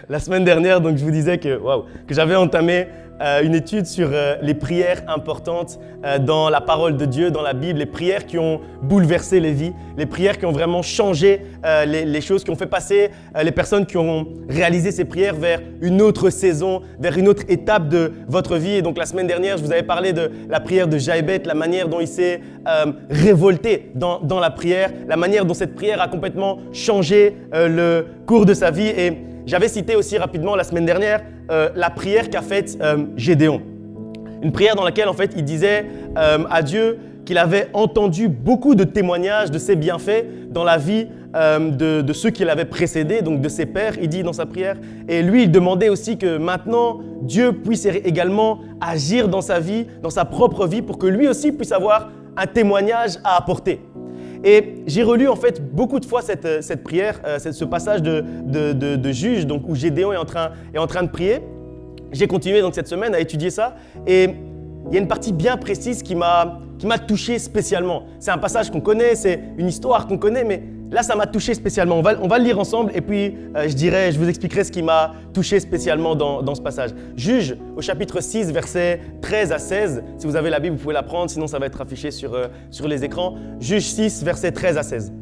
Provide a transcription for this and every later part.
La semaine dernière, donc, je vous disais que j'avais entamé une étude sur les prières importantes dans la parole de Dieu, dans la Bible, les prières qui ont bouleversé les vies, les prières qui ont vraiment changé les choses, qui ont fait passer les personnes qui ont réalisé ces prières vers une autre saison, vers une autre étape de votre vie. Et donc la semaine dernière, je vous avais parlé de la prière de Jaébet, la manière dont il s'est révolté dans la prière, la manière dont cette prière a complètement changé le cours de sa vie. Et j'avais cité aussi rapidement la semaine dernière la prière qu'a faite Gédéon. Une prière dans laquelle en fait il disait à Dieu qu'il avait entendu beaucoup de témoignages de ses bienfaits dans la vie de ceux qui l'avaient précédé, donc de ses pères, il dit dans sa prière. Et lui, il demandait aussi que maintenant, Dieu puisse également agir dans sa vie, dans sa propre vie, pour que lui aussi puisse avoir un témoignage à apporter. Et j'ai relu en fait beaucoup de fois cette prière, ce passage de Juge, donc où Gédéon est en train de prier. J'ai continué donc cette semaine à étudier ça et il y a une partie bien précise qui m'a touché spécialement. C'est un passage qu'on connaît, c'est une histoire qu'on connaît, mais là ça m'a touché spécialement. On va le lire ensemble et puis je vous expliquerai ce qui m'a touché spécialement dans ce passage. Juge au chapitre 6, versets 13 à 16. Si vous avez la Bible, vous pouvez la prendre, sinon ça va être affiché sur les écrans. Juge 6, versets 13 à 16.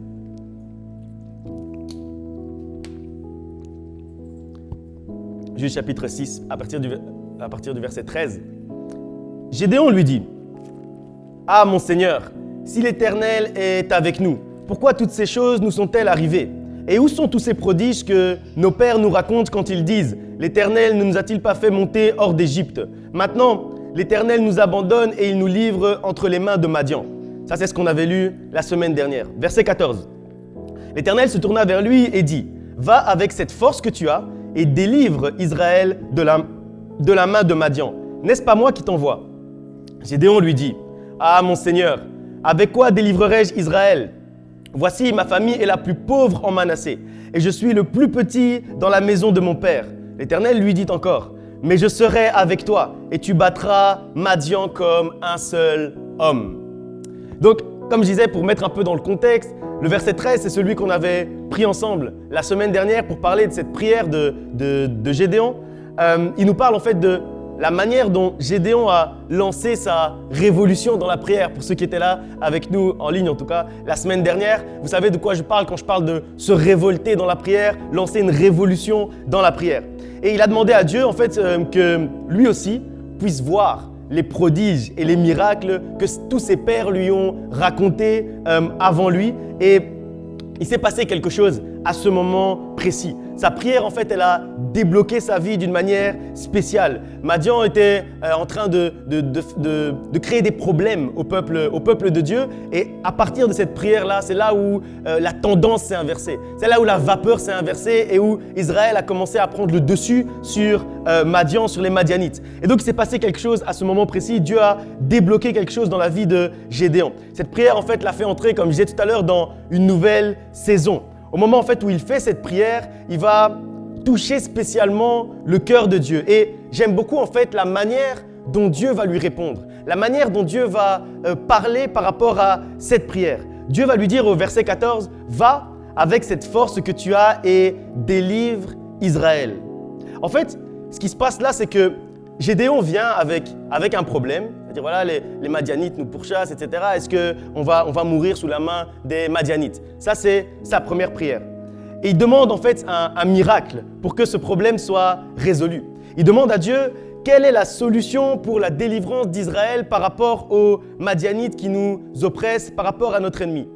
Juge chapitre 6, à partir du verset 13. Gédéon lui dit : « Ah mon Seigneur, si l'Éternel est avec nous, pourquoi toutes ces choses nous sont-elles arrivées ? Et où sont tous ces prodiges que nos pères nous racontent quand ils disent : l'Éternel ne nous a-t-il pas fait monter hors d'Égypte ? Maintenant, l'Éternel nous abandonne et il nous livre entre les mains de Madian. » Ça, c'est ce qu'on avait lu la semaine dernière. Verset 14. L'Éternel se tourna vers lui et dit : « Va avec cette force que tu as et délivre Israël de la main de Madian. N'est-ce pas moi qui t'envoie ? » Gédéon lui dit : « Ah mon Seigneur, avec quoi délivrerai-je Israël ? Voici, ma famille est la plus pauvre en Manassé, et je suis le plus petit dans la maison de mon père. » L'Éternel lui dit encore : « Mais je serai avec toi, et tu battras Madian comme un seul homme. » Donc, comme je disais, pour mettre un peu dans le contexte, le verset 13, c'est celui qu'on avait pris ensemble la semaine dernière pour parler de cette prière de Gédéon. Il nous parle en fait de la manière dont Gédéon a lancé sa révolution dans la prière. Pour ceux qui étaient là avec nous, en ligne en tout cas, la semaine dernière, vous savez de quoi je parle quand je parle de se révolter dans la prière, lancer une révolution dans la prière. Et il a demandé à Dieu en fait que lui aussi puisse voir les prodiges et les miracles que tous ses pères lui ont racontés avant lui. Et il s'est passé quelque chose à ce moment précis. Sa prière, en fait, elle a débloqué sa vie d'une manière spéciale. Madian était en train de créer des problèmes au peuple de Dieu. Et à partir de cette prière-là, c'est là où la tendance s'est inversée. C'est là où la vapeur s'est inversée et où Israël a commencé à prendre le dessus sur Madian, sur les Madianites. Et donc, il s'est passé quelque chose à ce moment précis. Dieu a débloqué quelque chose dans la vie de Gédéon. Cette prière, en fait, l'a fait entrer, comme je disais tout à l'heure, dans une nouvelle saison. Au moment en fait où il fait cette prière, il va toucher spécialement le cœur de Dieu. Et j'aime beaucoup en fait la manière dont Dieu va lui répondre, la manière dont Dieu va parler par rapport à cette prière. Dieu va lui dire au verset 14 : « Va avec cette force que tu as et délivre Israël. » En fait, ce qui se passe là, c'est que Gédéon vient avec un problème. C'est-à-dire, voilà, les Madianites nous pourchassent, etc. Est-ce qu'on va mourir sous la main des Madianites ? Ça, c'est sa première prière. Et il demande en fait un miracle pour que ce problème soit résolu. Il demande à Dieu quelle est la solution pour la délivrance d'Israël par rapport aux Madianites qui nous oppressent, par rapport à notre ennemi.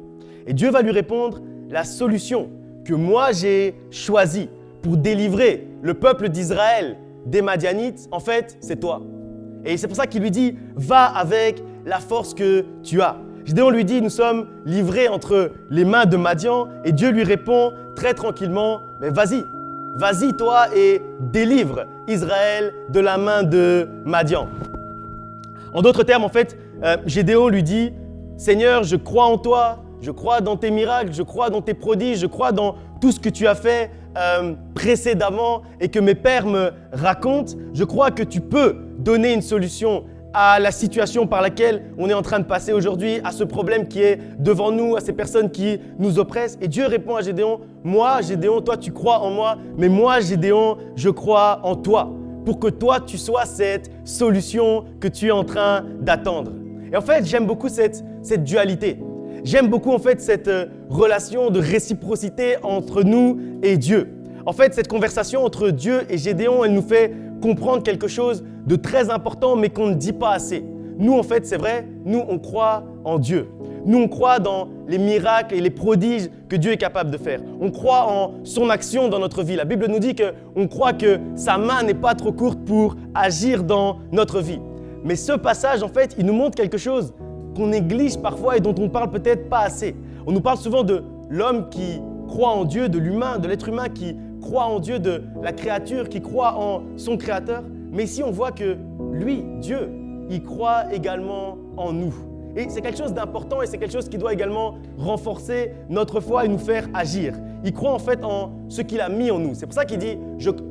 Et Dieu va lui répondre : la solution que moi j'ai choisie pour délivrer le peuple d'Israël des Madianites, en fait, c'est toi. Et c'est pour ça qu'il lui dit : va avec la force que tu as. Gédéon lui dit : nous sommes livrés entre les mains de Madian. Et Dieu lui répond très tranquillement : mais vas-y toi et délivre Israël de la main de Madian. En d'autres termes, en fait, Gédéon lui dit : Seigneur, je crois en toi, je crois dans tes miracles, je crois dans tes prodiges, je crois dans tout ce que tu as fait précédemment et que mes pères me racontent. Je crois que tu peux donner une solution à la situation par laquelle on est en train de passer aujourd'hui, à ce problème qui est devant nous, à ces personnes qui nous oppressent. Et Dieu répond à Gédéon, moi, Gédéon, toi, tu crois en moi, mais moi, Gédéon, je crois en toi, pour que toi, tu sois cette solution que tu es en train d'attendre. Et en fait, j'aime beaucoup cette dualité. J'aime beaucoup en fait cette relation de réciprocité entre nous et Dieu. En fait, cette conversation entre Dieu et Gédéon, elle nous fait comprendre quelque chose de très important, mais qu'on ne dit pas assez. Nous, en fait, c'est vrai, nous, on croit en Dieu. Nous, on croit dans les miracles et les prodiges que Dieu est capable de faire. On croit en son action dans notre vie. La Bible nous dit qu'on croit que sa main n'est pas trop courte pour agir dans notre vie. Mais ce passage, en fait, il nous montre quelque chose qu'on néglige parfois et dont on ne parle peut-être pas assez. On nous parle souvent de l'homme qui croit en Dieu, de l'humain, de l'être humain qui croit en Dieu, de la créature qui croit en son Créateur. Mais ici, on voit que lui, Dieu, il croit également en nous. Et c'est quelque chose d'important et c'est quelque chose qui doit également renforcer notre foi et nous faire agir. Il croit en fait en ce qu'il a mis en nous. C'est pour ça qu'il dit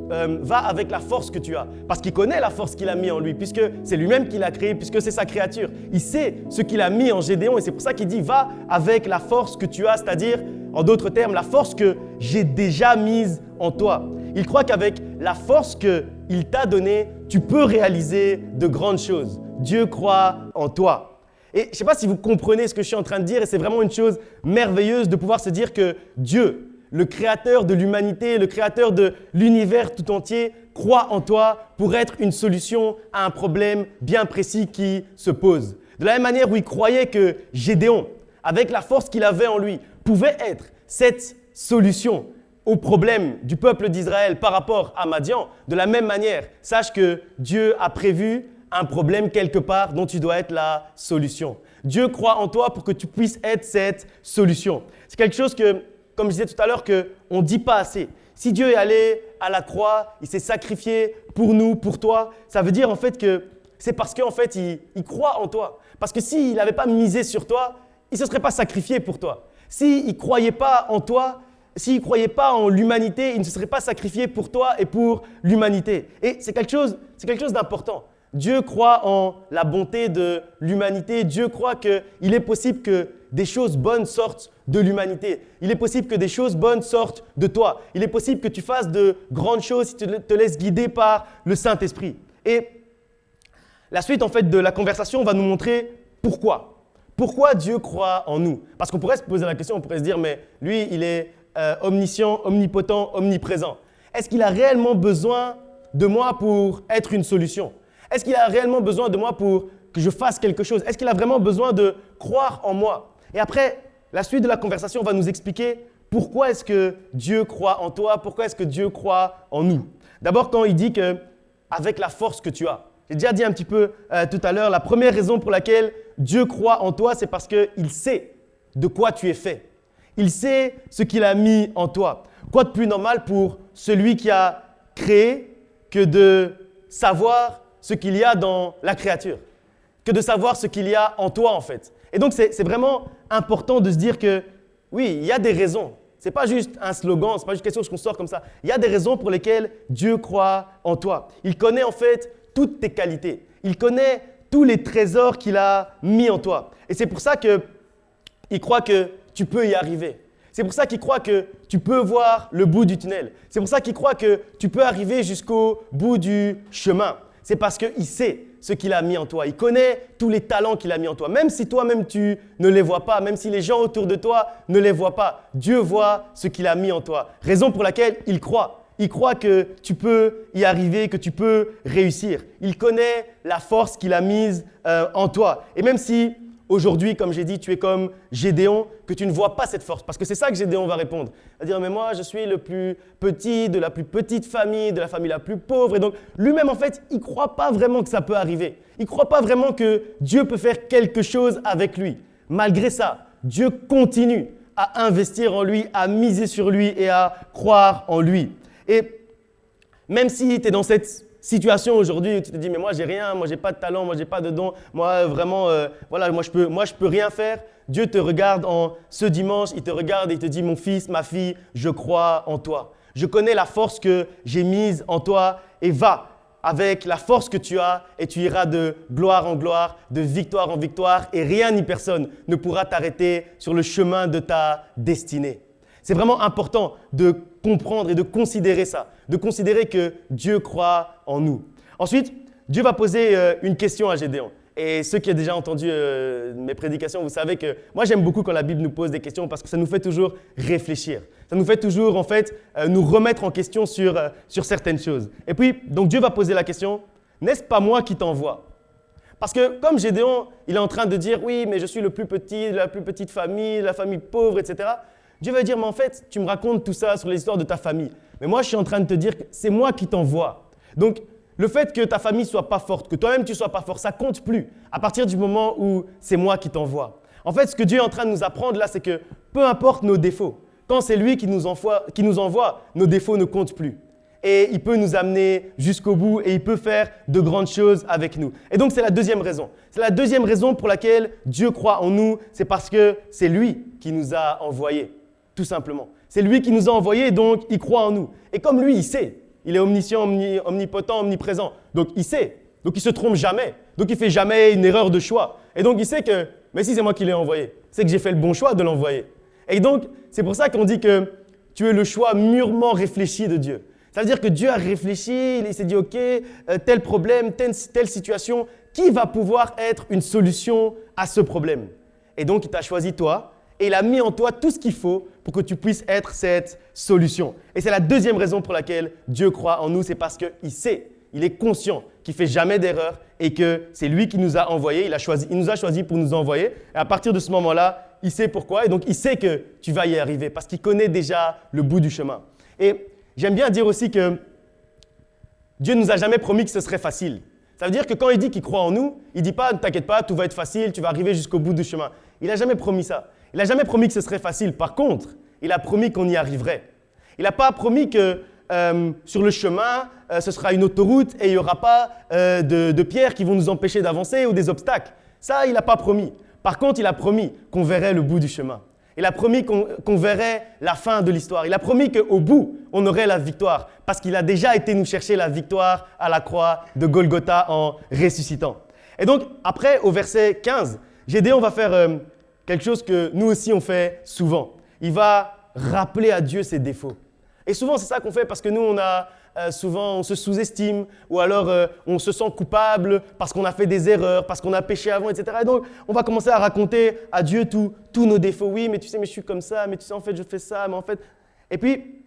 va avec la force que tu as. Parce qu'il connaît la force qu'il a mis en lui, puisque c'est lui-même qui l'a créé, puisque c'est sa créature. Il sait ce qu'il a mis en Gédéon et c'est pour ça qu'il dit va avec la force que tu as, c'est-à-dire, en d'autres termes, la force que j'ai déjà mise en toi. Il croit qu'avec la force qu'il t'a donnée, tu peux réaliser de grandes choses. Dieu croit en toi. Et je ne sais pas si vous comprenez ce que je suis en train de dire et c'est vraiment une chose merveilleuse de pouvoir se dire que Dieu, le créateur de l'humanité, le créateur de l'univers tout entier, croit en toi pour être une solution à un problème bien précis qui se pose. De la même manière où il croyait que Gédéon, avec la force qu'il avait en lui, pouvait être cette solution au problème du peuple d'Israël par rapport à Madian, de la même manière, sache que Dieu a prévu un problème quelque part dont tu dois être la solution. Dieu croit en toi pour que tu puisses être cette solution. C'est quelque chose que, comme je disais tout à l'heure, qu'on ne dit pas assez. Si Dieu est allé à la croix, il s'est sacrifié pour nous, pour toi, ça veut dire en fait que c'est parce qu'en fait, il croit en toi. Parce que s'il n'avait pas misé sur toi, il ne se serait pas sacrifié pour toi. S'il ne croyait pas en toi, s'il ne croyait pas en l'humanité, il ne se serait pas sacrifié pour toi et pour l'humanité. Et c'est quelque chose d'important. Dieu croit en la bonté de l'humanité. Dieu croit qu'il est possible que des choses bonnes sortent de l'humanité. Il est possible que des choses bonnes sortent de toi. Il est possible que tu fasses de grandes choses si tu te laisses guider par le Saint-Esprit. Et la suite en fait de la conversation va nous montrer pourquoi. Pourquoi Dieu croit en nous? Parce qu'on pourrait se poser la question, on pourrait se dire, mais lui, il est omniscient, omnipotent, omniprésent. Est-ce qu'il a réellement besoin de moi pour être une solution? Est-ce qu'il a réellement besoin de moi pour que je fasse quelque chose? Est-ce qu'il a vraiment besoin de croire en moi? Et après, la suite de la conversation va nous expliquer pourquoi est-ce que Dieu croit en toi, pourquoi est-ce que Dieu croit en nous. D'abord, quand il dit qu'avec la force que tu as. J'ai déjà dit un petit peu tout à l'heure, la première raison pour laquelle Dieu croit en toi, c'est parce qu'il sait de quoi tu es fait. Il sait ce qu'il a mis en toi. Quoi de plus normal pour celui qui a créé que de savoir ce qu'il y a dans la créature, que de savoir ce qu'il y a en toi en fait. Et donc c'est vraiment important de se dire que oui, il y a des raisons. Ce n'est pas juste un slogan, ce n'est pas juste quelque chose qu'on sort comme ça. Il y a des raisons pour lesquelles Dieu croit en toi. Il connaît en fait toutes tes qualités. Il connaît tous les trésors qu'il a mis en toi. Et c'est pour ça qu'il croit que tu peux y arriver. C'est pour ça qu'il croit que tu peux voir le bout du tunnel. C'est pour ça qu'il croit que tu peux arriver jusqu'au bout du chemin. C'est parce qu'il sait ce qu'il a mis en toi. Il connaît tous les talents qu'il a mis en toi. Même si toi-même tu ne les vois pas, même si les gens autour de toi ne les voient pas, Dieu voit ce qu'il a mis en toi. Raison pour laquelle il croit. Il croit que tu peux y arriver, que tu peux réussir. Il connaît la force qu'il a mise en toi. Et même si aujourd'hui, comme j'ai dit, tu es comme Gédéon, que tu ne vois pas cette force. Parce que c'est ça que Gédéon va répondre. Il va dire, mais moi, je suis le plus petit de la plus petite famille, de la famille la plus pauvre. Et donc, lui-même, en fait, il ne croit pas vraiment que ça peut arriver. Il ne croit pas vraiment que Dieu peut faire quelque chose avec lui. Malgré ça, Dieu continue à investir en lui, à miser sur lui et à croire en lui. Et même si tu es dans cette situation aujourd'hui où tu te dis mais moi j'ai rien, moi j'ai pas de talent, moi j'ai pas de don, moi vraiment moi je peux rien faire. Dieu te regarde en ce dimanche, il te regarde et il te dit mon fils, ma fille, je crois en toi. Je connais la force que j'ai mise en toi et va avec la force que tu as et tu iras de gloire en gloire, de victoire en victoire et rien ni personne ne pourra t'arrêter sur le chemin de ta destinée. C'est vraiment important de comprendre et de considérer ça, de considérer que Dieu croit en nous. Ensuite, Dieu va poser une question à Gédéon. Et ceux qui ont déjà entendu mes prédications, vous savez que moi j'aime beaucoup quand la Bible nous pose des questions parce que ça nous fait toujours réfléchir. Ça nous fait toujours en fait nous remettre en question sur certaines choses. Et puis, donc Dieu va poser la question, n'est-ce pas moi qui t'envoie? Parce que comme Gédéon, il est en train de dire, oui, mais je suis le plus petit de la plus petite famille, la famille pauvre, etc. Dieu va dire, mais en fait, tu me racontes tout ça sur l'histoire de ta famille. Mais moi, je suis en train de te dire que c'est moi qui t'envoie. Donc, le fait que ta famille ne soit pas forte, que toi-même tu ne sois pas fort, ça ne compte plus à partir du moment où c'est moi qui t'envoie. En fait, ce que Dieu est en train de nous apprendre là, c'est que peu importe nos défauts, quand c'est lui qui nous envoie, nos défauts ne comptent plus. Et il peut nous amener jusqu'au bout et il peut faire de grandes choses avec nous. Et donc, c'est la deuxième raison. C'est la deuxième raison pour laquelle Dieu croit en nous, c'est parce que c'est lui qui nous a envoyés, tout simplement. C'est lui qui nous a envoyés, donc il croit en nous. Et comme lui, il sait. Il est omniscient, omnipotent, omniprésent. Donc, il sait. Donc, il ne se trompe jamais. Donc, il ne fait jamais une erreur de choix. Et donc, il sait que, mais si c'est moi qui l'ai envoyé, c'est que j'ai fait le bon choix de l'envoyer. Et donc, c'est pour ça qu'on dit que tu es le choix mûrement réfléchi de Dieu. Ça veut dire que Dieu a réfléchi, il s'est dit, OK, tel problème, telle situation, qui va pouvoir être une solution à ce problème? Et donc, il t'a choisi toi. Et il a mis en toi tout ce qu'il faut pour que tu puisses être cette solution. Et c'est la deuxième raison pour laquelle Dieu croit en nous, c'est parce qu'il sait, il est conscient qu'il ne fait jamais d'erreur et que c'est lui qui nous a envoyés, il nous a choisis pour nous envoyer. Et à partir de ce moment-là, il sait pourquoi et donc il sait que tu vas y arriver parce qu'il connaît déjà le bout du chemin. Et j'aime bien dire aussi que Dieu ne nous a jamais promis que ce serait facile. Ça veut dire que quand il dit qu'il croit en nous, il ne dit pas « ne t'inquiète pas, tout va être facile, tu vas arriver jusqu'au bout du chemin ». Il n'a jamais promis ça. Il n'a jamais promis que ce serait facile. Par contre, il a promis qu'on y arriverait. Il n'a pas promis que sur le chemin, ce sera une autoroute et il n'y aura pas de pierres qui vont nous empêcher d'avancer ou des obstacles. Ça, il n'a pas promis. Par contre, il a promis qu'on verrait le bout du chemin. Il a promis qu'on verrait la fin de l'histoire. Il a promis qu'au bout, on aurait la victoire parce qu'il a déjà été nous chercher la victoire à la croix de Golgotha en ressuscitant. Et donc, après, au verset 15, Gédéon va faire quelque chose que nous aussi on fait souvent. Il va rappeler à Dieu ses défauts. Et souvent, c'est ça qu'on fait parce que nous, on se sous-estime ou alors on se sent coupable parce qu'on a fait des erreurs, parce qu'on a péché avant, etc. Et donc, on va commencer à raconter à Dieu tous nos défauts. Oui, mais tu sais, mais je suis comme ça, mais tu sais, en fait, je fais ça, mais en fait… Et puis,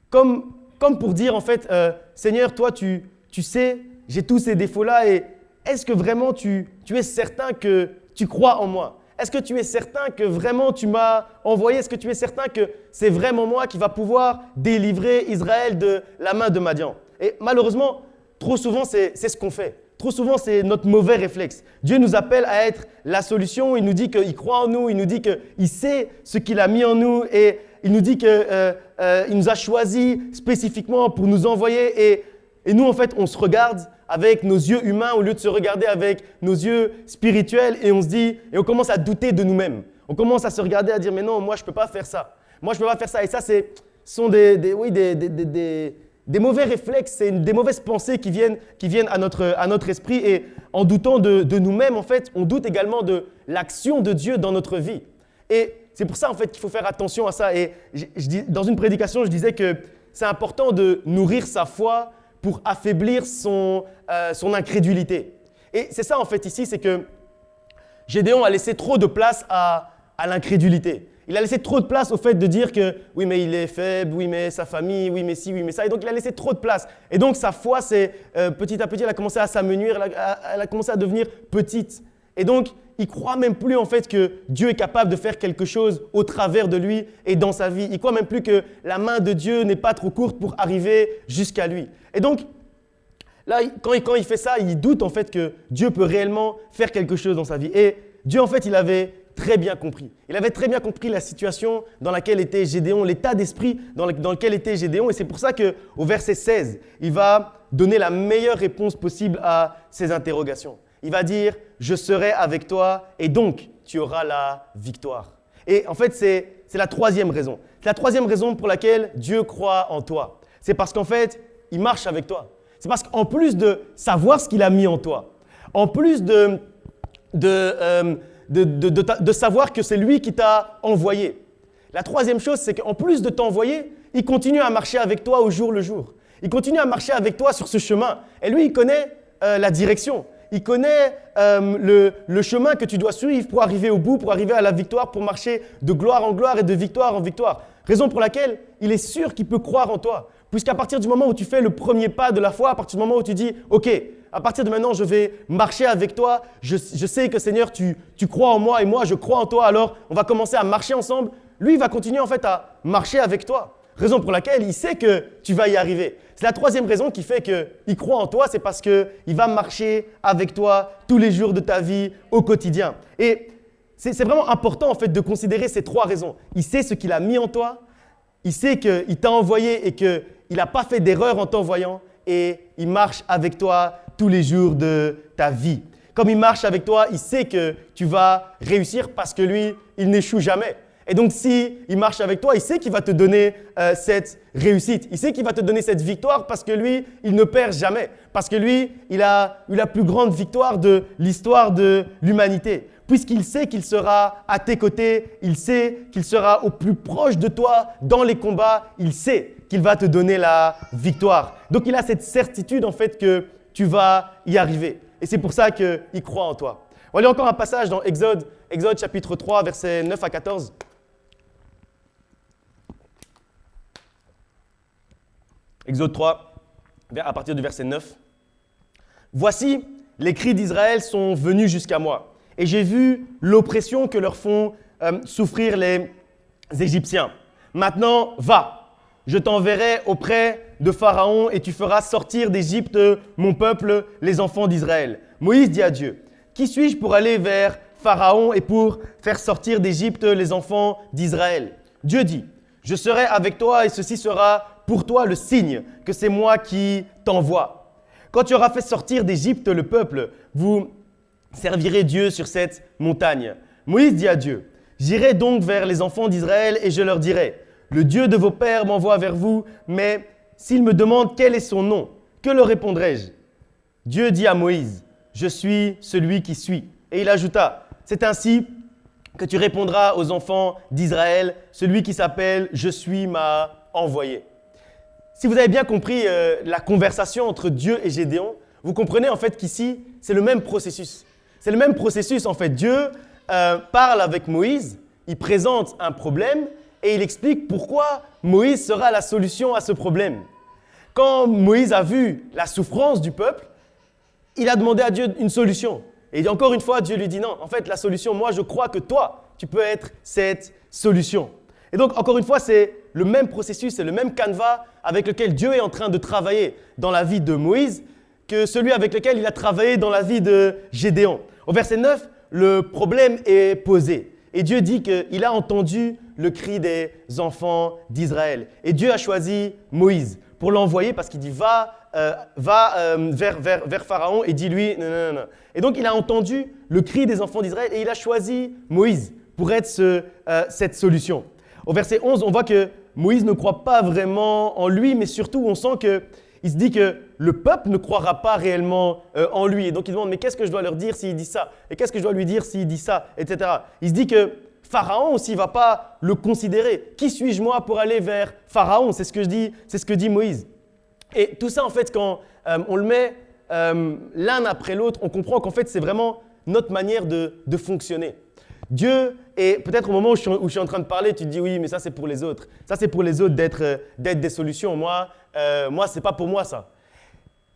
comme pour dire, en fait, Seigneur, toi, tu sais, j'ai tous ces défauts-là et est-ce que vraiment tu es certain que tu crois en moi? Est-ce que tu es certain que vraiment tu m'as envoyé? Est-ce que tu es certain que c'est vraiment moi qui va pouvoir délivrer Israël de la main de Madian? Et malheureusement, trop souvent, c'est ce qu'on fait. Trop souvent, c'est notre mauvais réflexe. Dieu nous appelle à être la solution. Il nous dit qu'il croit en nous. Il nous dit qu'il sait ce qu'il a mis en nous. Et il nous dit qu'il nous a choisis spécifiquement pour nous envoyer. Et nous, en fait, on se regarde avec nos yeux humains au lieu de se regarder avec nos yeux spirituels et on se dit, et on commence à douter de nous-mêmes. On commence à se regarder à dire, mais non, moi je ne peux pas faire ça. Moi je ne peux pas faire ça. Et ça, ce sont des mauvais réflexes, c'est des mauvaises pensées qui viennent à notre esprit. Et en doutant de nous-mêmes, en fait, on doute également de l'action de Dieu dans notre vie. Et c'est pour ça, en fait, qu'il faut faire attention à ça. Et dans une prédication, je disais que c'est important de nourrir sa foi pour affaiblir son incrédulité. Et c'est ça en fait ici, c'est que Gédéon a laissé trop de place à l'incrédulité. Il a laissé trop de place au fait de dire que oui mais il est faible, oui mais sa famille, oui mais ci, oui mais ça. Et donc il a laissé trop de place. Et donc sa foi, petit à petit, elle a commencé à s'amenuire, elle a commencé à devenir petite. Et donc il croit même plus en fait que Dieu est capable de faire quelque chose au travers de lui et dans sa vie. Il croit même plus que la main de Dieu n'est pas trop courte pour arriver jusqu'à lui. Et donc, là, quand il fait ça, il doute en fait que Dieu peut réellement faire quelque chose dans sa vie. Et Dieu, en fait, il avait très bien compris. Il avait très bien compris la situation dans laquelle était Gédéon, l'état d'esprit dans lequel était Gédéon. Et c'est pour ça qu'au verset 16, il va donner la meilleure réponse possible à ces interrogations. Il va dire « Je serai avec toi et donc tu auras la victoire ». Et en fait, c'est la troisième raison. C'est la troisième raison pour laquelle Dieu croit en toi. C'est parce qu'en fait, il marche avec toi. C'est parce qu'en plus de savoir ce qu'il a mis en toi, en plus de savoir que c'est lui qui t'a envoyé. La troisième chose, c'est qu'en plus de t'envoyer, il continue à marcher avec toi au jour le jour. Il continue à marcher avec toi sur ce chemin. Et lui, il connaît la direction. Il connaît le chemin que tu dois suivre pour arriver au bout, pour arriver à la victoire, pour marcher de gloire en gloire et de victoire en victoire. Raison pour laquelle il est sûr qu'il peut croire en toi. Puisqu'à partir du moment où tu fais le premier pas de la foi, à partir du moment où tu dis « Ok, à partir de maintenant, je vais marcher avec toi. Je sais que Seigneur, tu crois en moi et moi, je crois en toi. Alors, on va commencer à marcher ensemble. » Lui, il va continuer en fait à marcher avec toi. Raison pour laquelle il sait que tu vas y arriver. C'est la troisième raison qui fait qu'il croit en toi, c'est parce qu'il va marcher avec toi tous les jours de ta vie, au quotidien. Et c'est vraiment important en fait de considérer ces trois raisons. Il sait ce qu'il a mis en toi, il sait qu'il t'a envoyé et qu'il n'a pas fait d'erreur en t'envoyant et il marche avec toi tous les jours de ta vie. Comme il marche avec toi, il sait que tu vas réussir parce que lui, il n'échoue jamais. Et donc, s'il marche avec toi, il sait qu'il va te donner cette réussite. Il sait qu'il va te donner cette victoire parce que lui, il ne perd jamais. Parce que lui, il a eu la plus grande victoire de l'histoire de l'humanité. Puisqu'il sait qu'il sera à tes côtés, il sait qu'il sera au plus proche de toi dans les combats, il sait qu'il va te donner la victoire. Donc, il a cette certitude en fait que tu vas y arriver. Et c'est pour ça qu'il croit en toi. On va lire encore un passage dans Exode chapitre 3, versets 9 à 14. Exode 3, à partir du verset 9. « Voici, les cris d'Israël sont venus jusqu'à moi, et j'ai vu l'oppression que leur font souffrir les Égyptiens. Maintenant, va, je t'enverrai auprès de Pharaon, et tu feras sortir d'Égypte mon peuple, les enfants d'Israël. » Moïse dit à Dieu, « Qui suis-je pour aller vers Pharaon et pour faire sortir d'Égypte les enfants d'Israël ?» Dieu dit, « Je serai avec toi, et ceci sera pour toi le signe que c'est moi qui t'envoie. Quand tu auras fait sortir d'Égypte le peuple, vous servirez Dieu sur cette montagne. » Moïse dit à Dieu, « J'irai donc vers les enfants d'Israël et je leur dirai, « Le Dieu de vos pères m'envoie vers vous, mais s'ils me demandent quel est son nom, que leur répondrai-je » Dieu dit à Moïse, « Je suis celui qui suis. » Et il ajouta, « C'est ainsi que tu répondras aux enfants d'Israël, celui qui s'appelle « Je suis m'a envoyé ». Si vous avez bien compris la conversation entre Dieu et Gédéon, vous comprenez en fait qu'ici, c'est le même processus. C'est le même processus en fait. Dieu parle avec Moïse, il présente un problème et il explique pourquoi Moïse sera la solution à ce problème. Quand Moïse a vu la souffrance du peuple, il a demandé à Dieu une solution. Et encore une fois, Dieu lui dit non, en fait la solution, moi je crois que toi, tu peux être cette solution. Et donc, encore une fois, c'est le même processus, c'est le même canevas avec lequel Dieu est en train de travailler dans la vie de Moïse que celui avec lequel il a travaillé dans la vie de Gédéon. Au verset 9, le problème est posé. Et Dieu dit qu'il a entendu le cri des enfants d'Israël. Et Dieu a choisi Moïse pour l'envoyer parce qu'il dit va vers Pharaon et dis-lui non. Et donc, il a entendu le cri des enfants d'Israël et il a choisi Moïse pour être cette solution. Au verset 11, on voit que Moïse ne croit pas vraiment en lui, mais surtout, on sent qu'il se dit que le peuple ne croira pas réellement en lui. Et donc, il demande, mais qu'est-ce que je dois leur dire s'il dit ça? Et qu'est-ce que je dois lui dire s'il dit ça? Etc. Il se dit que Pharaon aussi ne va pas le considérer. Qui suis-je moi pour aller vers Pharaon? C'est ce que dit Moïse. Et tout ça, en fait, quand on le met l'un après l'autre, on comprend qu'en fait, c'est vraiment notre manière de fonctionner. Dieu, et peut-être au moment où je suis en train de parler, tu te dis oui, mais ça c'est pour les autres. Ça c'est pour les autres d'être des solutions. Moi, c'est pas pour moi ça.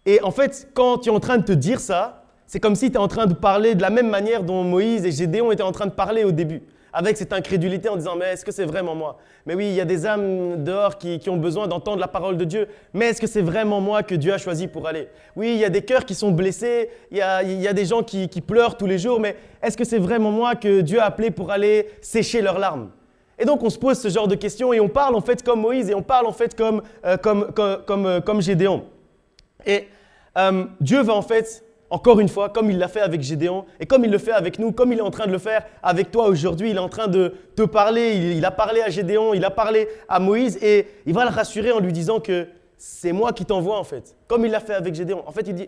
Et en fait, quand tu es en train de te dire ça, c'est comme si tu es en train de parler de la même manière dont Moïse et Gédéon étaient en train de parler au début. Avec cette incrédulité en disant, mais est-ce que c'est vraiment moi? Mais oui, il y a des âmes dehors qui ont besoin d'entendre la parole de Dieu. Mais est-ce que c'est vraiment moi que Dieu a choisi pour aller? Oui, il y a des cœurs qui sont blessés, il y a des gens qui pleurent tous les jours, mais est-ce que c'est vraiment moi que Dieu a appelé pour aller sécher leurs larmes? Et donc, on se pose ce genre de questions et on parle en fait comme Moïse et on parle en fait comme Gédéon. Et Dieu va en fait, encore une fois, comme il l'a fait avec Gédéon et comme il le fait avec nous, comme il est en train de le faire avec toi aujourd'hui, il est en train de te parler, il a parlé à Gédéon, il a parlé à Moïse et il va le rassurer en lui disant qu'il c'est moi qui t'envoie en fait. Comme il l'a fait avec Gédéon. En fait, il dit,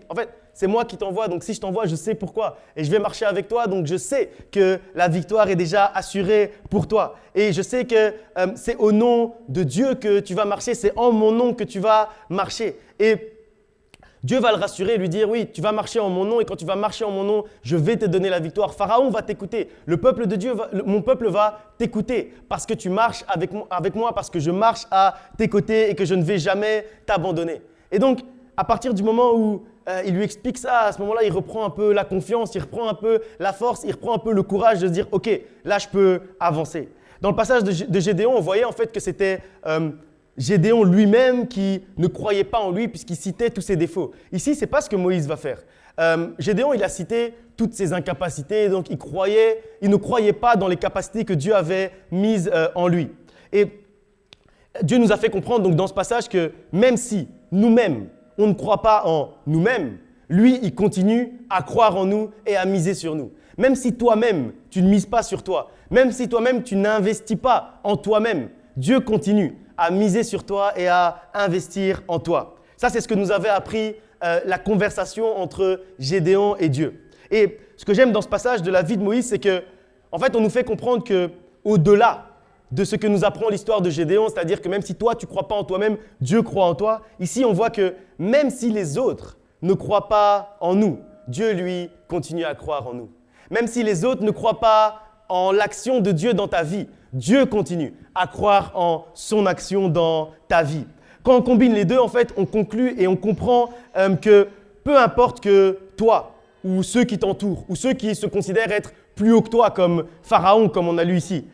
c'est moi qui t'envoie, donc si je t'envoie, je sais pourquoi. Et je vais marcher avec toi, donc je sais que la victoire est déjà assurée pour toi. Et je sais que c'est au nom de Dieu que tu vas marcher, c'est en mon nom que tu vas marcher. Et Dieu va le rassurer et lui dire, oui, tu vas marcher en mon nom et quand tu vas marcher en mon nom, je vais te donner la victoire. Pharaon va t'écouter. Le peuple de Dieu, mon peuple va t'écouter parce que tu marches avec moi, parce que je marche à tes côtés et que je ne vais jamais t'abandonner. Et donc, à partir du moment où il lui explique ça, à ce moment-là, il reprend un peu la confiance, il reprend un peu la force, il reprend un peu le courage de se dire, ok, là, je peux avancer. Dans le passage de Gédéon, on voyait en fait que c'était Gédéon lui-même qui ne croyait pas en lui puisqu'il citait tous ses défauts. Ici, ce n'est pas ce que Moïse va faire. Gédéon, il a cité toutes ses incapacités, donc il ne croyait pas dans les capacités que Dieu avait mises en lui. Et Dieu nous a fait comprendre donc, dans ce passage que même si nous-mêmes, on ne croit pas en nous-mêmes, lui, il continue à croire en nous et à miser sur nous. Même si toi-même, tu ne mises pas sur toi, même si toi-même, tu n'investis pas en toi-même, Dieu continue à miser sur toi et à investir en toi. Ça, c'est ce que nous avait appris la conversation entre Gédéon et Dieu. Et ce que j'aime dans ce passage de la vie de Moïse, c'est que, en fait, on nous fait comprendre que au-delà de ce que nous apprend l'histoire de Gédéon, c'est-à-dire que même si toi, tu ne crois pas en toi-même, Dieu croit en toi. Ici, on voit que même si les autres ne croient pas en nous, Dieu, lui, continue à croire en nous. Même si les autres ne croient pas en l'action de Dieu dans ta vie, Dieu continue à croire en son action dans ta vie. Quand on combine les deux, en fait, on conclut et on comprend que peu importe que toi ou ceux qui t'entourent ou ceux qui se considèrent être plus haut que toi comme Pharaon, comme on a lu ici,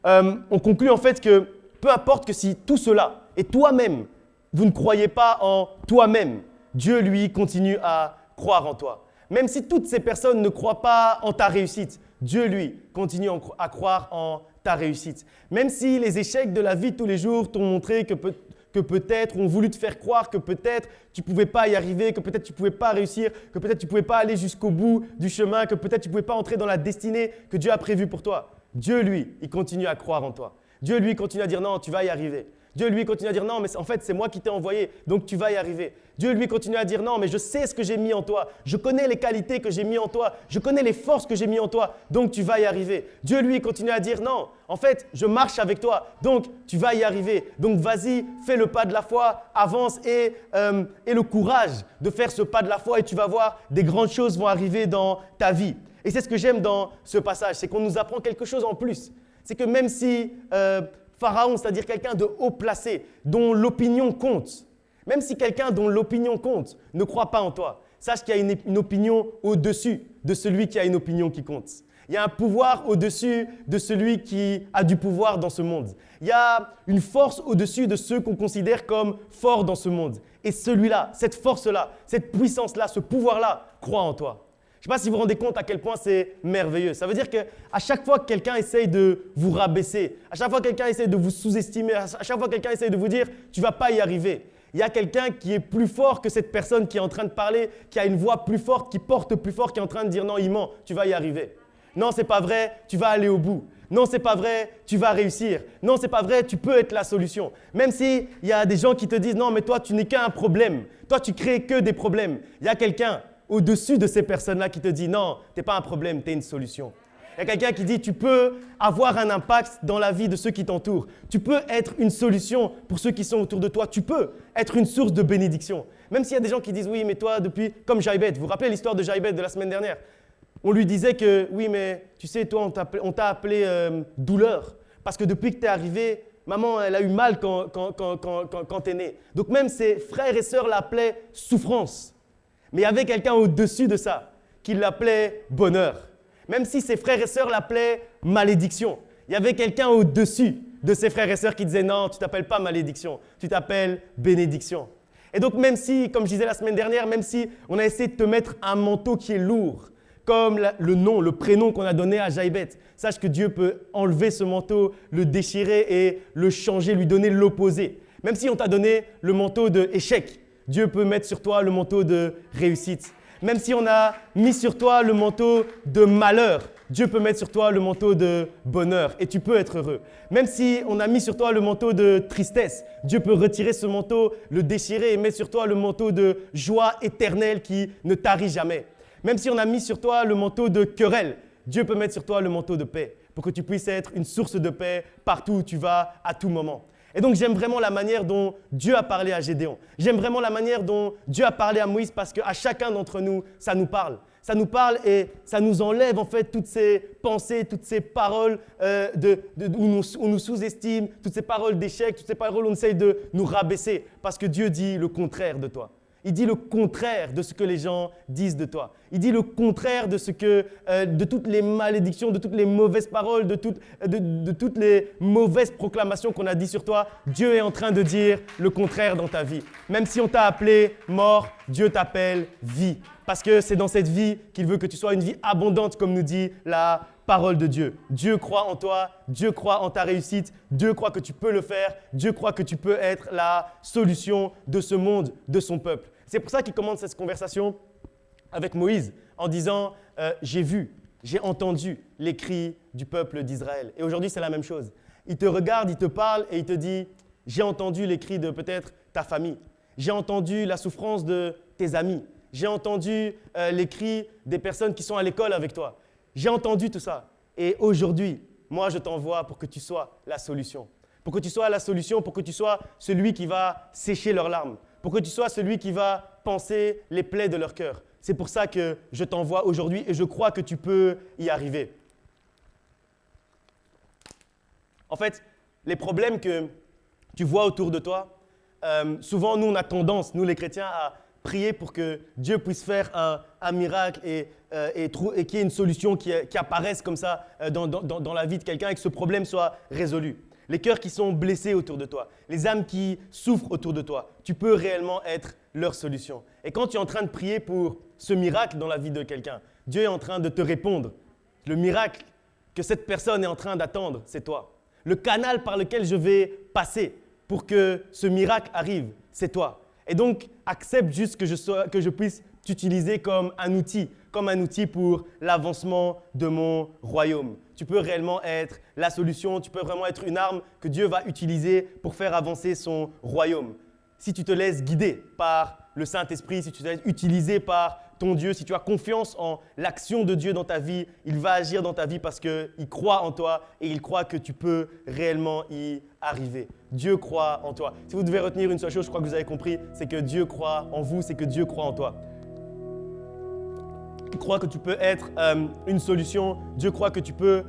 on conclut en fait que peu importe que si tout cela et toi-même, vous ne croyez pas en toi-même, Dieu, lui, continue à croire en toi. Même si toutes ces personnes ne croient pas en ta réussite, Dieu, lui, continue à croire en ta réussite. Même si les échecs de la vie de tous les jours t'ont montré que peut-être ont voulu te faire croire que peut-être tu ne pouvais pas y arriver, que peut-être tu ne pouvais pas réussir, que peut-être tu ne pouvais pas aller jusqu'au bout du chemin, que peut-être tu ne pouvais pas entrer dans la destinée que Dieu a prévue pour toi. Dieu, lui, il continue à croire en toi. Dieu, lui, continue à dire non, tu vas y arriver. Dieu, lui, continue à dire non, mais en fait, c'est moi qui t'ai envoyé, donc tu vas y arriver. Dieu, lui, continue à dire non, mais je sais ce que j'ai mis en toi. Je connais les qualités que j'ai mis en toi. Je connais les forces que j'ai mis en toi, donc tu vas y arriver. Dieu, lui, continue à dire non, en fait, je marche avec toi, donc tu vas y arriver. Donc vas-y, fais le pas de la foi, avance et le courage de faire ce pas de la foi et tu vas voir, des grandes choses vont arriver dans ta vie. Et c'est ce que j'aime dans ce passage, c'est qu'on nous apprend quelque chose en plus. C'est que même si Pharaon, c'est-à-dire quelqu'un de haut placé, dont l'opinion compte, même si quelqu'un dont l'opinion compte ne croit pas en toi, sache qu'il y a une opinion au-dessus de celui qui a une opinion qui compte. Il y a un pouvoir au-dessus de celui qui a du pouvoir dans ce monde. Il y a une force au-dessus de ceux qu'on considère comme forts dans ce monde. Et celui-là, cette force-là, cette puissance-là, ce pouvoir-là, croit en toi. Je ne sais pas si vous vous rendez compte à quel point c'est merveilleux. Ça veut dire qu'à chaque fois que quelqu'un essaye de vous rabaisser, à chaque fois que quelqu'un essaye de vous sous-estimer, à chaque fois que quelqu'un essaye de vous dire « tu ne vas pas y arriver », il y a quelqu'un qui est plus fort que cette personne qui est en train de parler, qui a une voix plus forte, qui porte plus fort, qui est en train de dire « non, il ment, tu vas y arriver ». Non, c'est pas vrai, tu vas aller au bout. Non, c'est pas vrai, tu vas réussir. Non, c'est pas vrai, tu peux être la solution. Même s'il y a des gens qui te disent « non, mais toi, tu n'es qu'un problème. Toi, tu crées que des problèmes. » Il y a quelqu'un au-dessus de ces personnes-là qui te dit « non, tu n'es pas un problème, tu es une solution ». Il y a quelqu'un qui dit « tu peux avoir un impact dans la vie de ceux qui t'entourent. Tu peux être une solution pour ceux qui sont autour de toi. Tu peux être une source de bénédiction. » Même s'il y a des gens qui disent « oui, mais toi, depuis… » Comme Jaïbet, vous vous rappelez l'histoire de Jaïbet de la semaine dernière? On lui disait que « oui, mais tu sais, toi, on t'a appelé douleur. Parce que depuis que tu es arrivé, maman, elle a eu mal quand tu es né. » Donc même ses frères et sœurs l'appelaient souffrance. Mais il y avait quelqu'un au-dessus de ça qui l'appelait bonheur. Même si ses frères et sœurs l'appelaient malédiction, il y avait quelqu'un au-dessus de ses frères et sœurs qui disait non, tu ne t'appelles pas malédiction, tu t'appelles bénédiction. Et donc même si, comme je disais la semaine dernière, même si on a essayé de te mettre un manteau qui est lourd, comme le nom, le prénom qu'on a donné à Jaïbet, sache que Dieu peut enlever ce manteau, le déchirer et le changer, lui donner l'opposé. Même si on t'a donné le manteau d'échec, Dieu peut mettre sur toi le manteau de réussite. Même si on a mis sur toi le manteau de malheur, Dieu peut mettre sur toi le manteau de bonheur et tu peux être heureux. Même si on a mis sur toi le manteau de tristesse, Dieu peut retirer ce manteau, le déchirer et mettre sur toi le manteau de joie éternelle qui ne tarit jamais. Même si on a mis sur toi le manteau de querelle, Dieu peut mettre sur toi le manteau de paix pour que tu puisses être une source de paix partout où tu vas, à tout moment. Et donc, j'aime vraiment la manière dont Dieu a parlé à Gédéon. J'aime vraiment la manière dont Dieu a parlé à Moïse parce qu'à chacun d'entre nous, ça nous parle. Ça nous parle et ça nous enlève en fait toutes ces pensées, toutes ces paroles où on nous sous-estime, toutes ces paroles d'échec, toutes ces paroles où on essaye de nous rabaisser parce que Dieu dit le contraire de toi. Il dit le contraire de ce que les gens disent de toi. Il dit le contraire de toutes les malédictions, de toutes les mauvaises paroles, de toutes les mauvaises proclamations qu'on a dit sur toi. Dieu est en train de dire le contraire dans ta vie. Même si on t'a appelé mort, Dieu t'appelle vie. Parce que c'est dans cette vie qu'il veut que tu sois une vie abondante, comme nous dit la parole de Dieu. Dieu croit en toi, Dieu croit en ta réussite, Dieu croit que tu peux le faire, Dieu croit que tu peux être la solution de ce monde, de son peuple. C'est pour ça qu'il commence cette conversation avec Moïse en disant « J'ai vu, j'ai entendu les cris du peuple d'Israël. » Et aujourd'hui, c'est la même chose. Il te regarde, il te parle et il te dit « J'ai entendu les cris de peut-être ta famille. J'ai entendu la souffrance de tes amis. J'ai entendu les cris des personnes qui sont à l'école avec toi. J'ai entendu tout ça. Et aujourd'hui, moi, je t'envoie pour que tu sois la solution. Pour que tu sois la solution, pour que tu sois celui qui va sécher leurs larmes. Pour que tu sois celui qui va panser les plaies de leur cœur. C'est pour ça que je t'envoie aujourd'hui et je crois que tu peux y arriver. En fait, les problèmes que tu vois autour de toi, souvent, nous, on a tendance, nous les chrétiens, à prier pour que Dieu puisse faire un miracle et qu'il y ait une solution qui apparaisse comme ça dans la vie de quelqu'un et que ce problème soit résolu. Les cœurs qui sont blessés autour de toi, les âmes qui souffrent autour de toi, tu peux réellement être leur solution. Et quand tu es en train de prier pour ce miracle dans la vie de quelqu'un, Dieu est en train de te répondre. Le miracle que cette personne est en train d'attendre, c'est toi. Le canal par lequel je vais passer pour que ce miracle arrive, c'est toi. Et donc, accepte juste que je puisse t'utiliser comme un outil pour l'avancement de mon royaume. Tu peux réellement être la solution, tu peux vraiment être une arme que Dieu va utiliser pour faire avancer son royaume. Si tu te laisses guider par le Saint-Esprit, si tu te laisses utiliser par ton Dieu, si tu as confiance en l'action de Dieu dans ta vie, il va agir dans ta vie parce qu'il croit en toi et il croit que tu peux réellement y arriver. Dieu croit en toi. Si vous devez retenir une seule chose, je crois que vous avez compris, c'est que Dieu croit en vous, c'est que Dieu croit en toi. Dieu croit que tu peux être une solution. Dieu croit que tu peux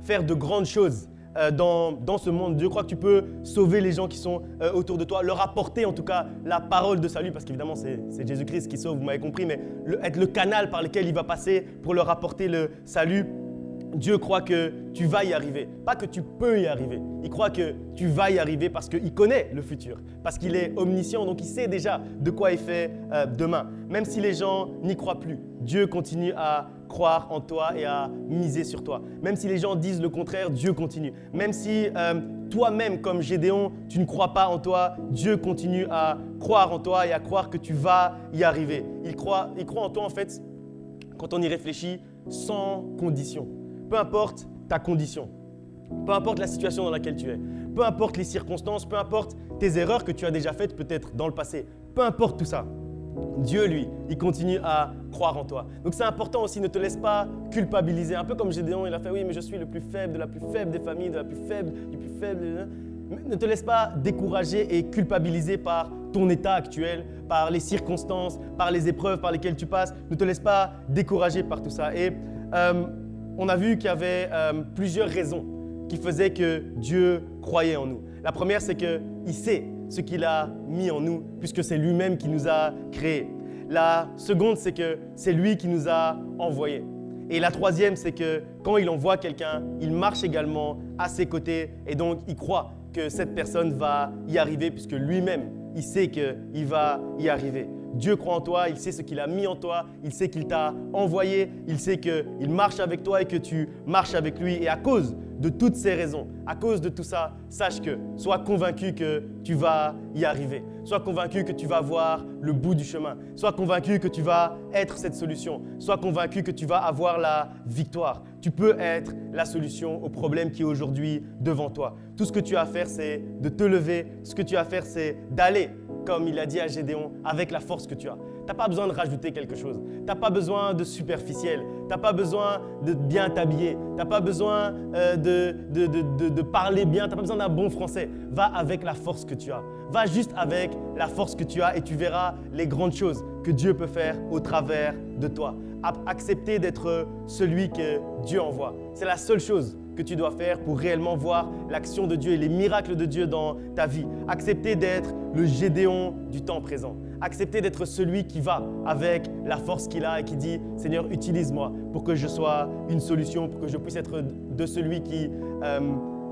faire de grandes choses dans ce monde. Dieu croit que tu peux sauver les gens qui sont autour de toi, leur apporter en tout cas la parole de salut, parce qu'évidemment c'est Jésus-Christ qui sauve, vous m'avez compris, mais être le canal par lequel il va passer pour leur apporter le salut. Dieu croit que tu vas y arriver, pas que tu peux y arriver. Il croit que tu vas y arriver parce qu'il connaît le futur, parce qu'il est omniscient, donc il sait déjà de quoi il fait demain. Même si les gens n'y croient plus, Dieu continue à croire en toi et à miser sur toi. Même si les gens disent le contraire, Dieu continue. Même si toi-même, comme Gédéon, tu ne crois pas en toi, Dieu continue à croire en toi et à croire que tu vas y arriver. Il croit en toi en fait, quand on y réfléchit, sans condition. Peu importe ta condition, peu importe la situation dans laquelle tu es, peu importe les circonstances, peu importe tes erreurs que tu as déjà faites peut-être dans le passé, peu importe tout ça, Dieu, lui, il continue à croire en toi. Donc c'est important aussi, ne te laisse pas culpabiliser. Un peu comme Gédéon, il a fait « oui, mais je suis le plus faible de la plus faible des familles, de la plus faible, du plus faible… » Ne te laisse pas décourager et culpabiliser par ton état actuel, par les circonstances, par les épreuves par lesquelles tu passes. Ne te laisse pas décourager par tout ça. Et on a vu qu'il y avait plusieurs raisons qui faisaient que Dieu croyait en nous. La première, c'est qu'il sait ce qu'il a mis en nous, puisque c'est lui-même qui nous a créés. La seconde, c'est que c'est lui qui nous a envoyés. Et la troisième, c'est que quand il envoie quelqu'un, il marche également à ses côtés et donc il croit que cette personne va y arriver puisque lui-même, il sait qu'il va y arriver. Dieu croit en toi, il sait ce qu'il a mis en toi, il sait qu'il t'a envoyé, il sait qu'il marche avec toi et que tu marches avec lui. Et à cause de toutes ces raisons, à cause de tout ça, sache que, sois convaincu que tu vas y arriver. Sois convaincu que tu vas voir le bout du chemin. Sois convaincu que tu vas être cette solution. Sois convaincu que tu vas avoir la victoire. Tu peux être la solution au problème qui est aujourd'hui devant toi. Tout ce que tu as à faire, c'est de te lever. Ce que tu as à faire, c'est d'aller, comme il a dit à Gédéon, avec la force que tu as. Tu n'as pas besoin de rajouter quelque chose. Tu n'as pas besoin de superficiel. Tu n'as pas besoin de bien t'habiller. Tu n'as pas besoin de parler bien. Tu n'as pas besoin d'un bon français. Va avec la force que tu as. Va juste avec la force que tu as et tu verras les grandes choses que Dieu peut faire au travers de toi. Accepter d'être celui que Dieu envoie. C'est la seule chose que tu dois faire pour réellement voir l'action de Dieu et les miracles de Dieu dans ta vie. Accepter d'être le Gédéon du temps présent. Accepter d'être celui qui va avec la force qu'il a et qui dit « Seigneur, utilise-moi pour que je sois une solution, pour que je puisse être de celui qui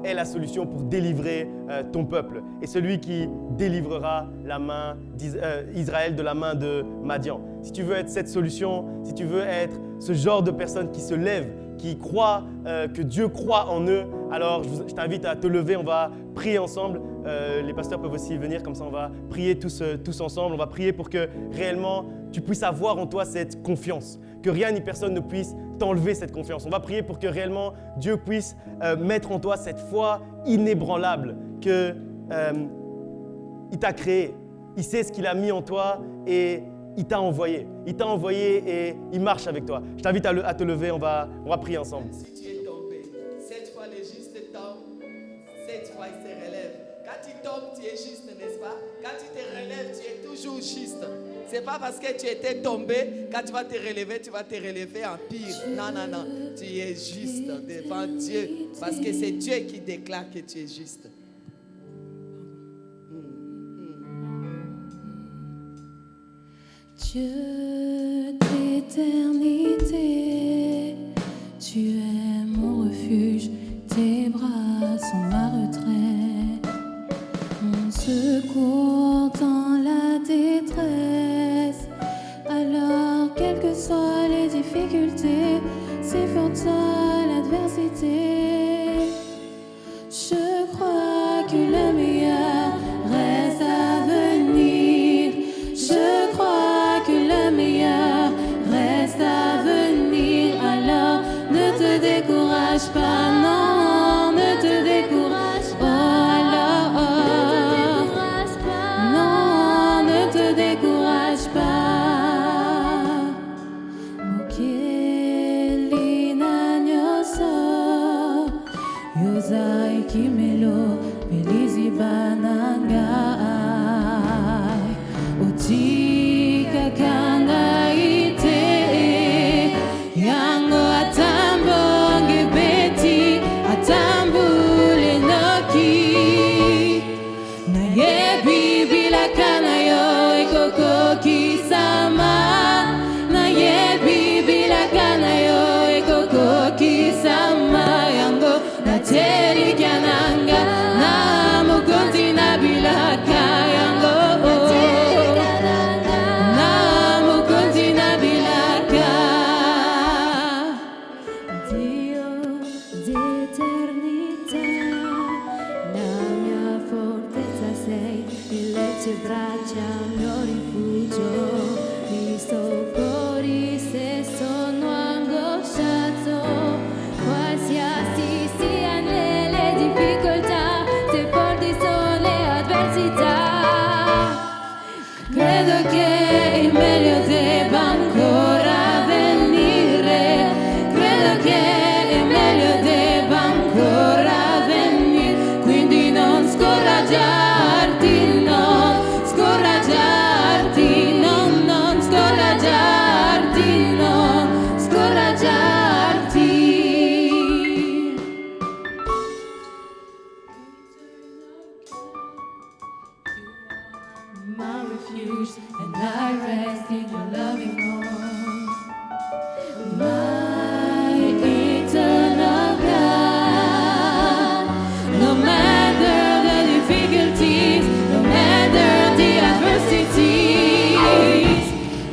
est la solution pour délivrer ton peuple et celui qui délivrera la main d'Israël de la main de Madian. » Si tu veux être cette solution, si tu veux être ce genre de personne qui se lève, qui croit que Dieu croit en eux, alors je t'invite à te lever, on va prier ensemble. Les pasteurs peuvent aussi venir, comme ça on va prier tous ensemble. On va prier pour que réellement tu puisses avoir en toi cette confiance, que rien ni personne ne puisse t'enlever cette confiance. On va prier pour que réellement Dieu puisse mettre en toi cette foi inébranlable qu'il t'a créée. Il sait ce qu'il a mis en toi et il t'a envoyé. Il t'a envoyé et il marche avec toi. Je t'invite à te lever, on va prier ensemble. Si tu es tombé, cette fois les justes tombent, cette fois ils se relèvent. Quand tu tombes, tu es juste, n'est-ce pas? Quand tu te relèves, tu es toujours juste. C'est pas parce que tu étais tombé, quand tu vas te relever en pire. Non, non, non. Tu es juste devant Dieu parce que c'est Dieu qui déclare que tu es juste. Dieu d'éternité, tu es mon refuge, tes bras sont ma retraite, mon secours dans la détresse. Alors, quelles que soient les difficultés, c'est fort à l'adversité. Je crois que le meilleur reste à venir. Je crois que le meilleur reste à venir. Alors ne te décourage pas, non, ne te décourage pas. Non, ne te décourage pas. Mokeli nanyoso, yozai kimelo, belizi banangai. Otika kanga ite, yango atambonge beti, atambule noki. Na yebi bilakana yo ekoko kisama. Na yebi bilakana yo ekoko kisama. Yango na teri kyananga, na mukonzi na bilaka yango. Na mukonzi na bilaka. Dio d'eternità, la mia fortezza sei, le tue braccia mio rifugio, mi soccorri se sono angosciato, qualsiasi siano le difficoltà, se forti sono le avversità. Credo che il meglio debba ancora venire. Credo che il meglio debba ancora venire. Quindi non scoraggiarti, non scoraggiarti, non scoraggiarti, non scoraggiarti. My refuge, and I rest in your loving arms. My eternal God, no matter the difficulties, no matter the adversities,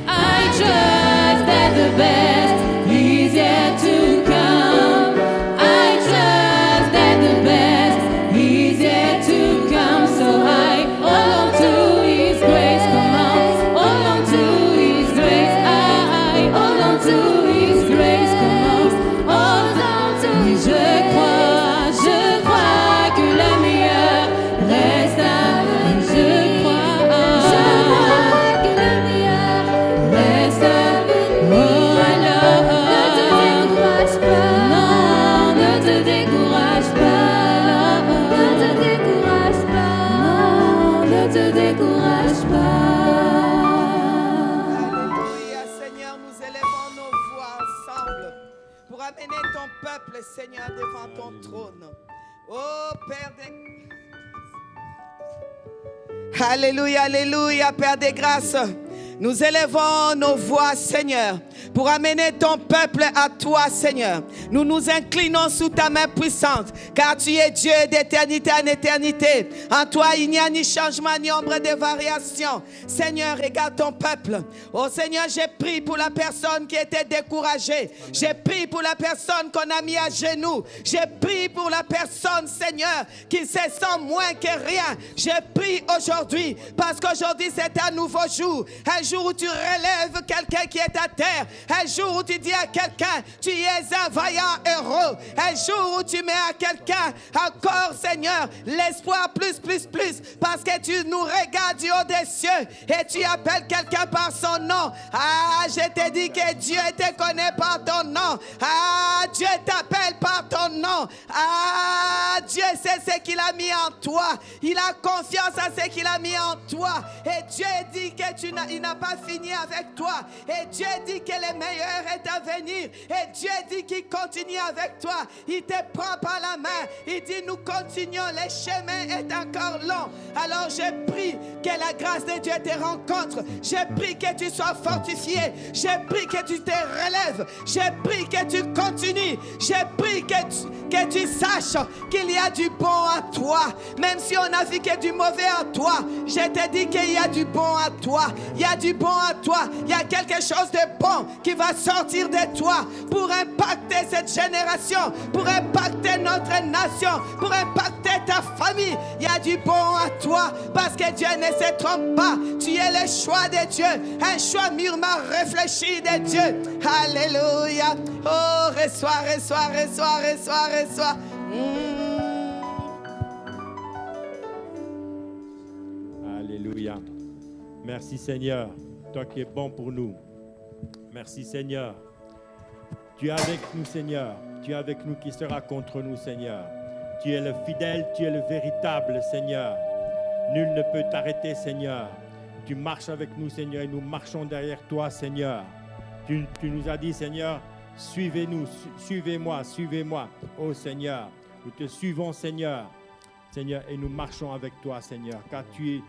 I trust that the best is yet to come. I trust that the best is yet to come. So I hold on to His grace, come on, hold on to His grace. peuple, Seigneur, devant ton trône. Oh, Père des... Alléluia, alléluia, Père des grâces. Nous élevons nos voix, Seigneur, pour amener ton peuple à toi, Seigneur. Nous nous inclinons sous ta main puissante, car tu es Dieu d'éternité en éternité. En toi, il n'y a ni changement, ni ombre de variation. Seigneur, regarde ton peuple. Oh Seigneur, j'ai prié pour la personne qui était découragée. J'ai prié pour la personne qu'on a mis à genoux. J'ai prié pour la personne, Seigneur, qui se sent moins que rien. J'ai prié aujourd'hui, parce qu'aujourd'hui, c'est un nouveau jour. Un jour où tu relèves quelqu'un qui est à terre. Un jour où tu dis à quelqu'un, tu es un vaillant héros. Un jour où tu mets à quelqu'un encore, Seigneur, l'espoir plus, parce que tu nous regardes du haut des cieux et tu appelles quelqu'un par son nom. Ah, je t'ai dit que Dieu te connaît par ton nom. Ah, Dieu t'appelle par ton nom. Ah, Dieu sait ce qu'il a mis en toi. Il a confiance à ce qu'il a mis en toi. Et Dieu dit que il n'a pas fini avec toi. Et Dieu dit que le meilleur est à venir. Et Dieu dit qu'il continue avec toi. Il te prend par la main. Il dit nous continuons. Le chemin est encore long. Alors je prie que la grâce de Dieu te rencontre. Je prie que tu sois fortifié. Je prie que tu te relèves. Je prie que tu continues. Je prie que tu saches qu'il y a du bon à toi. Même si on a vu qu'il y a du mauvais à toi, je te dis qu'il y a du bon à toi. Il y a du bon à toi. Il y a quelque chose de bon qui va sortir de toi pour impacter cette génération, pour impacter notre nation, pour impacter ta famille. Il y a du bon à toi parce que Dieu ne se trompe pas. Tu es le choix de Dieu, un choix mûrement réfléchi de Dieu. Alléluia. Oh, reçois. Alléluia. Merci Seigneur, toi qui es bon pour nous. Merci Seigneur. Tu es avec nous Seigneur. Tu es avec nous qui sera contre nous Seigneur. Tu es le fidèle, tu es le véritable Seigneur. Nul ne peut t'arrêter Seigneur. Tu marches avec nous Seigneur et nous marchons derrière toi Seigneur. Tu nous as dit Seigneur, suivez-nous, suivez-moi. Oh Seigneur, nous te suivons Seigneur. Seigneur, et nous marchons avec toi Seigneur, car tu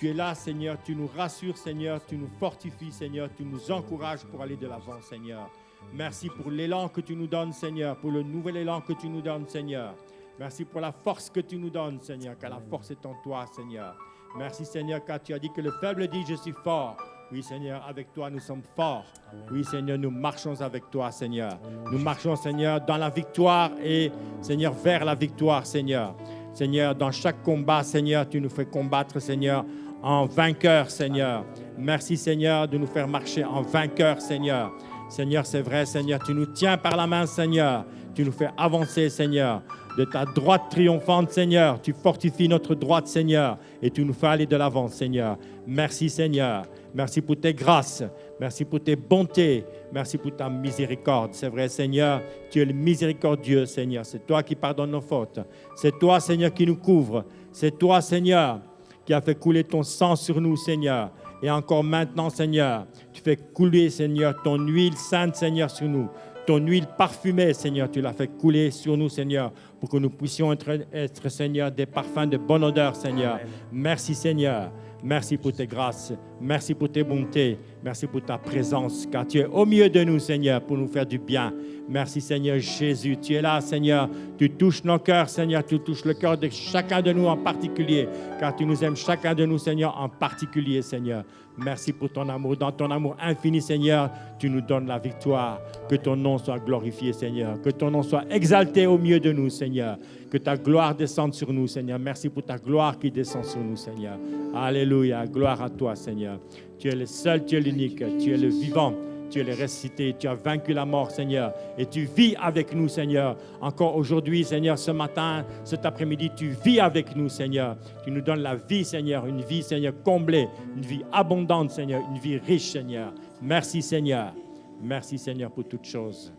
es là, Seigneur, tu nous rassures, Seigneur, tu nous fortifies, Seigneur, tu nous encourages pour aller de l'avant, Seigneur. Merci pour l'élan que tu nous donnes, Seigneur, pour le nouvel élan que tu nous donnes, Seigneur. Merci pour la force que tu nous donnes, Seigneur, car la force est en toi, Seigneur. Merci, Seigneur, car tu as dit que le faible dit, je suis fort. Oui, Seigneur, avec toi, nous sommes forts. Oui, Seigneur, nous marchons avec toi, Seigneur. Nous marchons, Seigneur, dans la victoire et, Seigneur, vers la victoire, Seigneur. Seigneur, dans chaque combat, Seigneur, tu nous fais combattre, Seigneur, en vainqueur, Seigneur. Merci, Seigneur, de nous faire marcher en vainqueur, Seigneur. Seigneur, c'est vrai, Seigneur, tu nous tiens par la main, Seigneur. Tu nous fais avancer, Seigneur. De ta droite triomphante, Seigneur, tu fortifies notre droite, Seigneur, et tu nous fais aller de l'avant, Seigneur. Merci, Seigneur. Merci pour tes grâces. Merci pour tes bontés. Merci pour ta miséricorde. C'est vrai, Seigneur, tu es le miséricordieux, Seigneur. C'est toi qui pardonnes nos fautes. C'est toi, Seigneur, qui nous couvre. C'est toi, Seigneur, qui a fait couler ton sang sur nous, Seigneur. Et encore maintenant, Seigneur, tu fais couler, Seigneur, ton huile sainte, Seigneur, sur nous. Ton huile parfumée, Seigneur, tu l'as fait couler sur nous, Seigneur, pour que nous puissions être, Seigneur, des parfums de bonne odeur, Seigneur. Amen. Merci, Seigneur. Merci pour tes grâces. Merci pour tes bontés. Merci pour ta présence, car tu es au milieu de nous, Seigneur, pour nous faire du bien. Merci, Seigneur Jésus. Tu es là, Seigneur. Tu touches nos cœurs, Seigneur. Tu touches le cœur de chacun de nous en particulier, car tu nous aimes chacun de nous, Seigneur, en particulier, Seigneur. Merci pour ton amour. Dans ton amour infini, Seigneur, tu nous donnes la victoire. Que ton nom soit glorifié, Seigneur. Que ton nom soit exalté au milieu de nous, Seigneur. Que ta gloire descende sur nous, Seigneur. Merci pour ta gloire qui descend sur nous, Seigneur. Alléluia. Gloire à toi, Seigneur. Tu es le seul, tu es l'unique. Tu es le vivant. Tu es le ressuscité, tu as vaincu la mort, Seigneur, et tu vis avec nous, Seigneur. Encore aujourd'hui, Seigneur, ce matin, cet après-midi, tu vis avec nous, Seigneur. Tu nous donnes la vie, Seigneur, une vie, Seigneur, comblée, une vie abondante, Seigneur, une vie riche, Seigneur. Merci, Seigneur. Merci, Seigneur, pour toutes choses.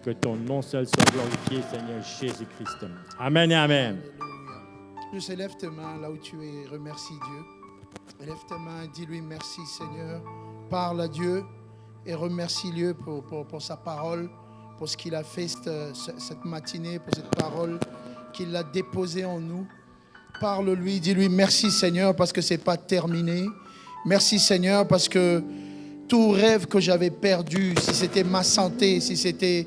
Que ton nom seul soit glorifié, Seigneur Jésus-Christ. Amen et Amen. Juste élève tes mains là où tu es, remercie Dieu. Élève tes mains, dis-lui merci, Seigneur. Parle à Dieu. Et remercie-le pour sa parole, pour ce qu'il a fait cette matinée, pour cette parole qu'il a déposée en nous. Parle-lui, dis-lui merci Seigneur parce que ce n'est pas terminé. Merci Seigneur parce que tout rêve que j'avais perdu, si c'était ma santé, si c'était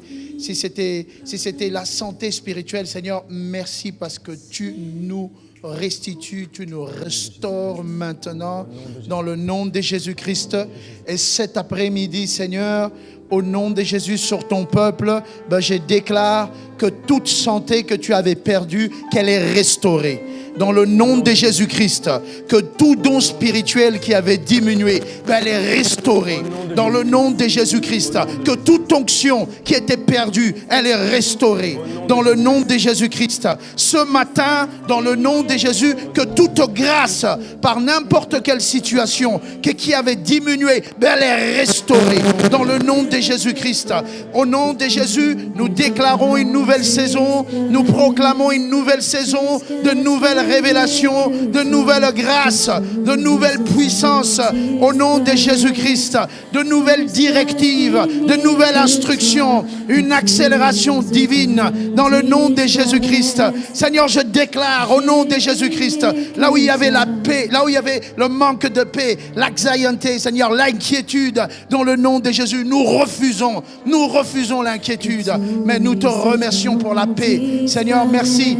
la santé spirituelle, Seigneur, merci parce que tu nous restitues, tu nous restaures maintenant dans le nom de Jésus-Christ. Et cet après-midi, Seigneur, au nom de Jésus sur ton peuple, je déclare que toute santé que tu avais perdue, qu'elle est restaurée. Dans le nom de Jésus-Christ, que tout don spirituel qui avait diminué, elle est restaurée. Dans le nom de Jésus-Christ, que toute onction qui était perdue, elle est restaurée. Dans le nom de Jésus-Christ, ce matin, dans le nom de Jésus, que toute grâce, par n'importe quelle situation qui avait diminué, elle est restaurée. Dans le nom de Jésus-Christ, au nom de Jésus, nous déclarons une nouvelle saison, nous proclamons une nouvelle saison, de nouvelles révélations, de nouvelles grâces, de nouvelles puissances, au nom de Jésus-Christ, de nouvelles directives, de nouvelles instructions, une accélération divine dans le nom de Jésus-Christ. Seigneur, je déclare au nom de Jésus-Christ, là où il y avait la paix, là où il y avait le manque de paix, l'anxiété, Seigneur, l'inquiétude, dans le nom de Jésus, nous refusons l'inquiétude, mais nous te remercions pour la paix. Seigneur, merci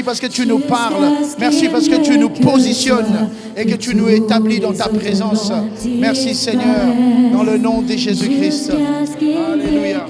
parce que tu nous parles, merci parce que tu nous positionnes et que tu nous établis dans ta présence. Merci Seigneur, dans le nom de Jésus-Christ. Alléluia.